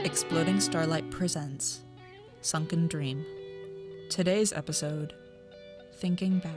Exploding Starlight presents Sunken Dream. Today's episode, Thinking Back.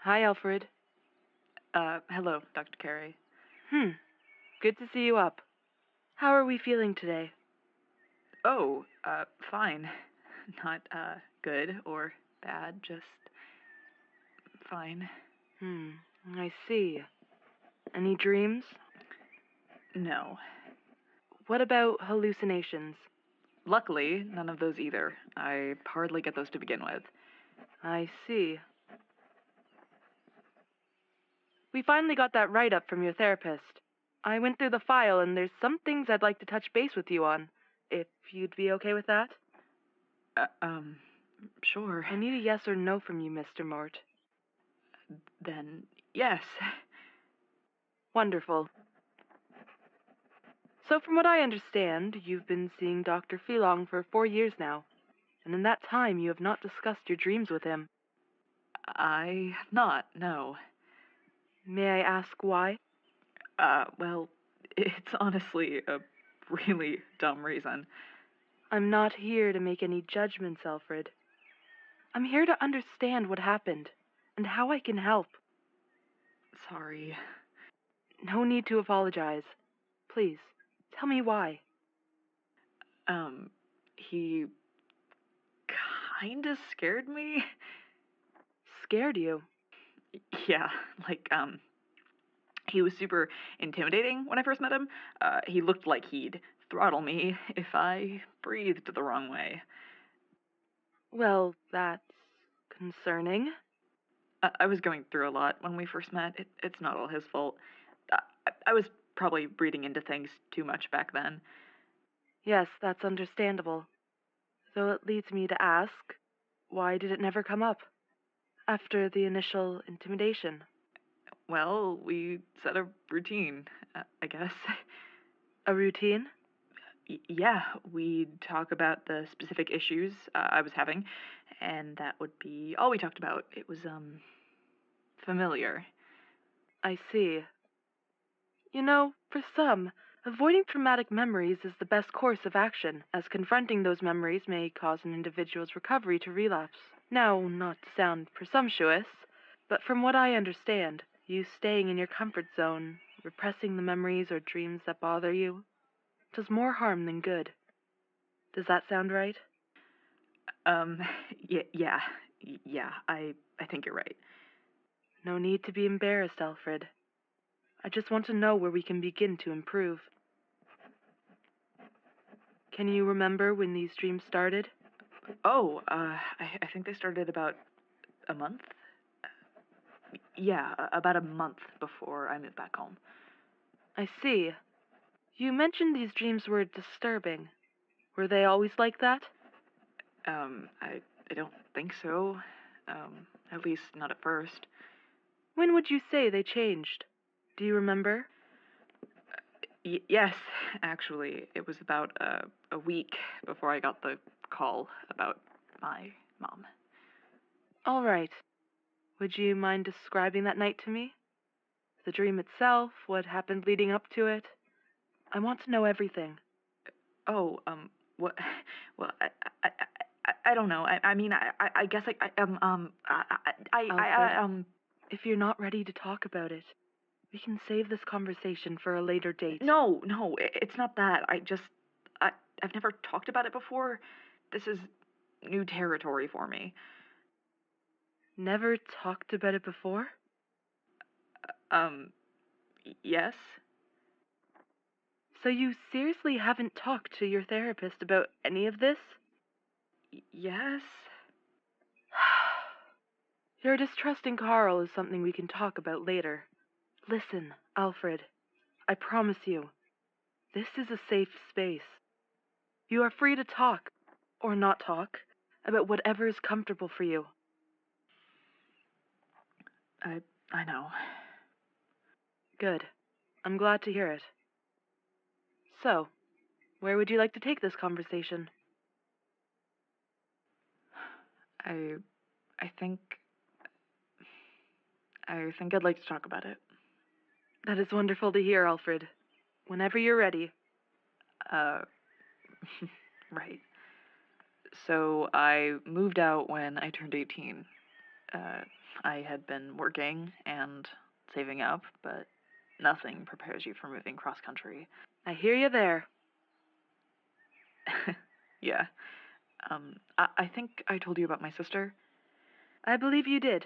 Hi, Alfred. Hello, Dr. Carey. Good to see you up. How are we feeling today? Oh, fine. Not, good or bad, just fine. I see. Any dreams? No. What about hallucinations? Luckily, none of those either. I hardly get those to begin with. I see. We finally got that write-up from your therapist. I went through the file and there's some things I'd like to touch base with you on, if you'd be okay with that. Sure. I need a yes or no from you, Mr. Mort. Then, yes. Wonderful. So from what I understand, you've been seeing Dr. Filong for 4 years now, and in that time you have not discussed your dreams with him. I have not, no. May I ask why? Well, it's honestly a really dumb reason. I'm not here to make any judgments, Alfred. I'm here to understand what happened, and how I can help. Sorry. No need to apologize. Please, tell me why. He kinda scared me. Scared you? Yeah, like, he was super intimidating when I first met him. He looked like he'd throttle me if I breathed the wrong way. Well, that's concerning. I was going through a lot when we first met. It's not all his fault. I was probably reading into things too much back then. Yes, that's understandable. Though it leads me to ask, why did it never come up? After the initial intimidation. Well, we set a routine, I guess. A routine? Yeah, we'd talk about the specific issues I was having, and that would be all we talked about. It was, familiar. I see. You know, for some, avoiding traumatic memories is the best course of action, as confronting those memories may cause an individual's recovery to relapse. Now, not to sound presumptuous, but from what I understand, you staying in your comfort zone, repressing the memories or dreams that bother you, does more harm than good. Does that sound right? Yeah, I think you're right. No need to be embarrassed, Alfred. I just want to know where we can begin to improve. Can you remember when these dreams started? Oh, I think they started about a month. Yeah, about a month before I moved back home. I see. You mentioned these dreams were disturbing. Were they always like that? I don't think so. At least not at first. When would you say they changed? Do you remember? Yes, actually, it was about a week before I got the call about my mom. All right. Would you mind describing that night to me? The dream itself, what happened leading up to it? I want to know everything. Oh, what? Well, I don't know. I mean, I guess Alfred, if you're not ready to talk about it, we can save this conversation for a later date. No, it's not that. I've never talked about it before. This is new territory for me. Never talked about it before? Yes? So you seriously haven't talked to your therapist about any of this? Yes? Your distrusting Carl is something we can talk about later. Listen, Alfred, I promise you, this is a safe space. You are free to talk, or not talk, about whatever is comfortable for you. I know. Good. I'm glad to hear it. So, where would you like to take this conversation? I I think I'd like to talk about it. That is wonderful to hear, Alfred. Whenever you're ready. Uh, right. So I moved out when I turned 18. I had been working and saving up, but nothing prepares you for moving cross country. I hear you there. Yeah. I think I told you about my sister. I believe you did.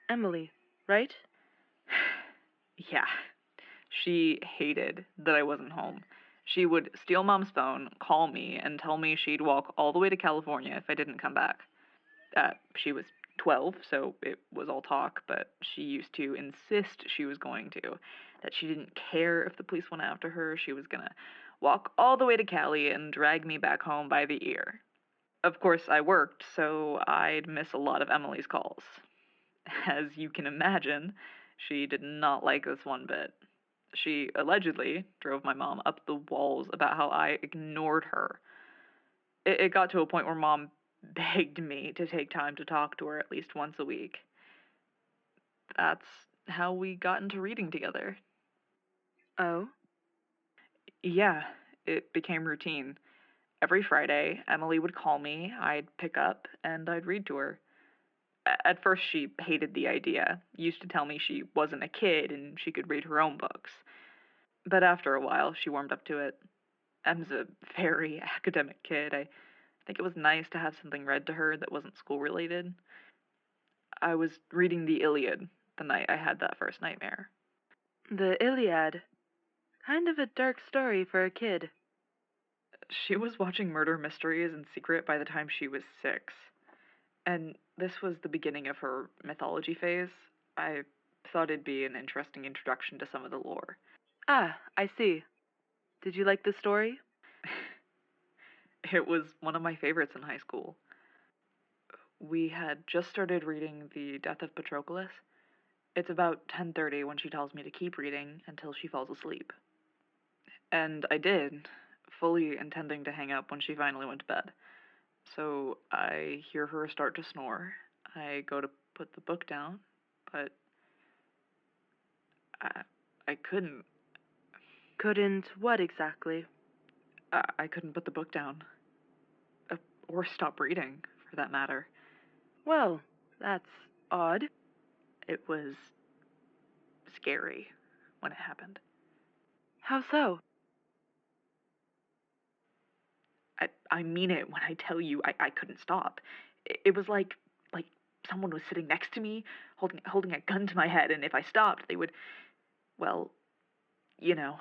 Emily, right? Yeah. She hated that I wasn't home. She would steal Mom's phone, call me, and tell me she'd walk all the way to California if I didn't come back. She was 12, so it was all talk, but she used to insist she was going to. That she didn't care if the police went after her, she was gonna walk all the way to Cali and drag me back home by the ear. Of course, I worked, so I'd miss a lot of Emily's calls. As you can imagine, she did not like this one bit. She allegedly drove my mom up the walls about how I ignored her. It got to a point where Mom begged me to take time to talk to her at least once a week. That's how we got into reading together. Oh? Yeah, it became routine. Every Friday, Emily would call me, I'd pick up, and I'd read to her. At first, she hated the idea, used to tell me she wasn't a kid and she could read her own books. But after a while, she warmed up to it. Em's a very academic kid. I think it was nice to have something read to her that wasn't school related. I was reading the Iliad the night I had that first nightmare. The Iliad. Kind of a dark story for a kid. She was watching murder mysteries in secret by the time she was 6. And this was the beginning of her mythology phase. I thought it'd be an interesting introduction to some of the lore. Ah, I see. Did you like the story? It was one of my favorites in high school. We had just started reading The Death of Patroclus. It's about 10:30 when she tells me to keep reading until she falls asleep. And I did, fully intending to hang up when she finally went to bed. So I hear her start to snore. I go to put the book down, but I couldn't. Couldn't what exactly? I couldn't put the book down. Or stop reading, for that matter. Well, that's odd. It was scary when it happened. How so? I mean it when I tell you I couldn't stop. It was like someone was sitting next to me, holding a gun to my head, and if I stopped, they would, well, you know.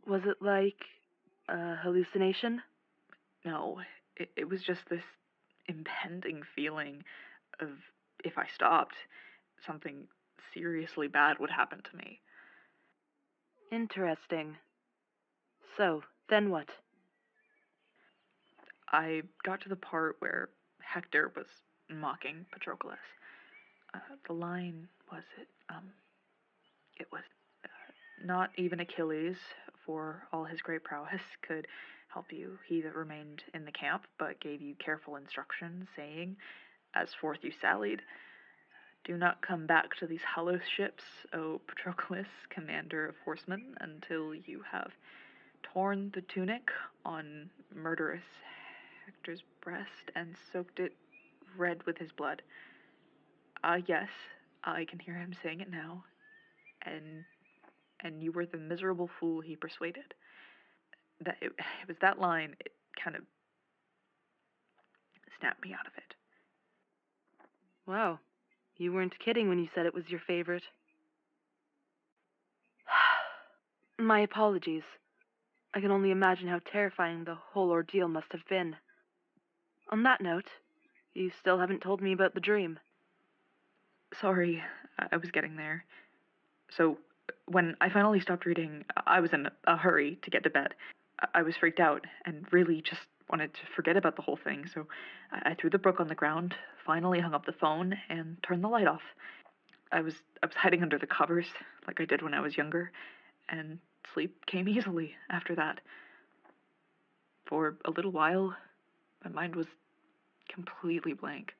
Was it like a hallucination? No, it was just this impending feeling of if I stopped, something seriously bad would happen to me. Interesting. So, then what? I got to the part where Hector was mocking Patroclus. The line was it was not even Achilles, for all his great prowess, could help you. He that remained in the camp, but gave you careful instruction, saying, as forth you sallied, do not come back to these hollow ships, O Patroclus, commander of horsemen, until you have torn the tunic on murderous Hector's breast and soaked it red with his blood. Yes, I can hear him saying it now. And you were the miserable fool he persuaded. That it was that line, it kind of snapped me out of it. Wow, you weren't kidding when you said it was your favorite. My apologies. I can only imagine how terrifying the whole ordeal must have been. On that note, you still haven't told me about the dream. Sorry, I was getting there. So, when I finally stopped reading, I was in a hurry to get to bed. I was freaked out and really just wanted to forget about the whole thing, so I threw the book on the ground, finally hung up the phone, and turned the light off. I was hiding under the covers, like I did when I was younger, and sleep came easily after that. For a little while, my mind was completely blank.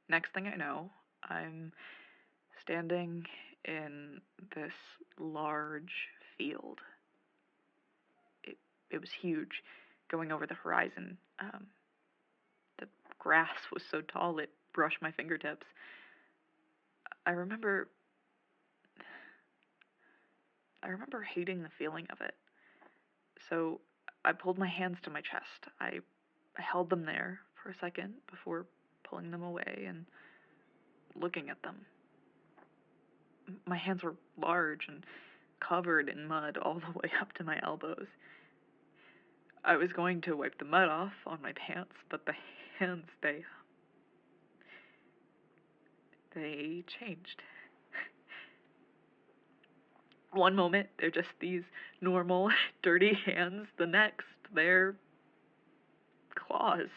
Next thing I know, I'm standing in this large field. It was huge, going over the horizon. The grass was so tall it brushed my fingertips. I remember hating the feeling of it. So I pulled my hands to my chest. I held them there for a second before pulling them away and looking at them. My hands were large and covered in mud all the way up to my elbows. I was going to wipe the mud off on my pants, but the hands, they changed. One moment, they're just these normal, dirty hands. The next, they're claws.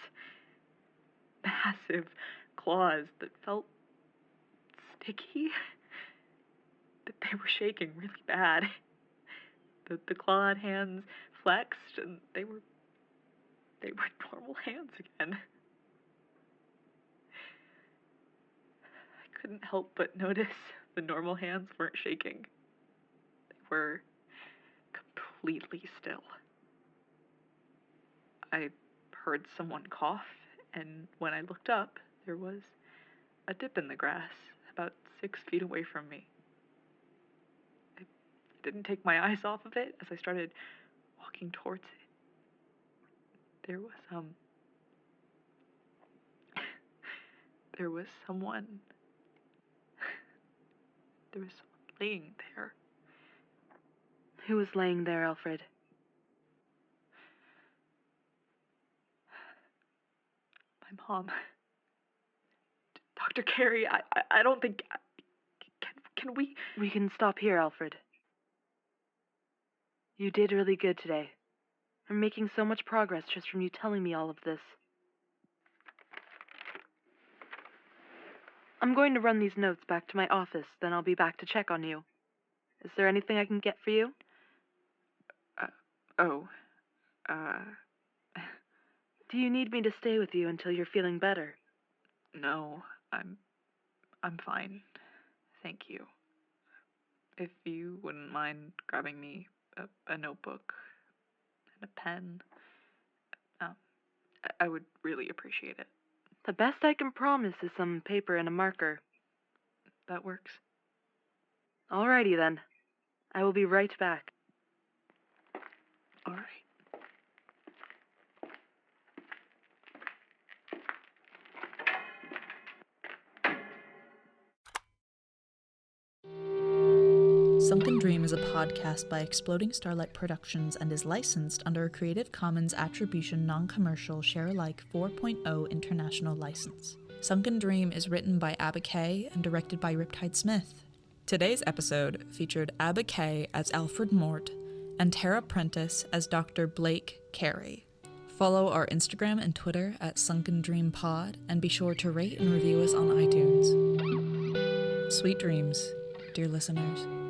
Massive claws that felt sticky. That they were shaking really bad. The clawed hands flexed, and they were normal hands again. I couldn't help but notice the normal hands weren't shaking. They were completely still. I heard someone cough, and when I looked up, there was a dip in the grass about 6 feet away from me. I didn't take my eyes off of it as I started walking towards it. There was someone laying there. Who was laying there, Alfred? My mom. Dr. Carey, I don't think... Can we... We can stop here, Alfred. You did really good today. I'm making so much progress just from you telling me all of this. I'm going to run these notes back to my office, then I'll be back to check on you. Is there anything I can get for you? Do you need me to stay with you until you're feeling better? No, I'm fine. Thank you. If you wouldn't mind grabbing me a notebook and a pen, I would really appreciate it. The best I can promise is some paper and a marker. That works. Alrighty then. I will be right back. All right. Sunken Dream is a podcast by Exploding Starlight Productions and is licensed under a Creative Commons Attribution Non-Commercial Share-alike 4.0 International License. Sunken Dream is written by Abba Kay and directed by Riptide Smith. Today's episode featured Abba Kay as Alfred Mort and Tara Prentice as Dr. Blake Carey. Follow our Instagram and Twitter at Sunken Dream Pod, and be sure to rate and review us on iTunes. Sweet dreams, dear listeners.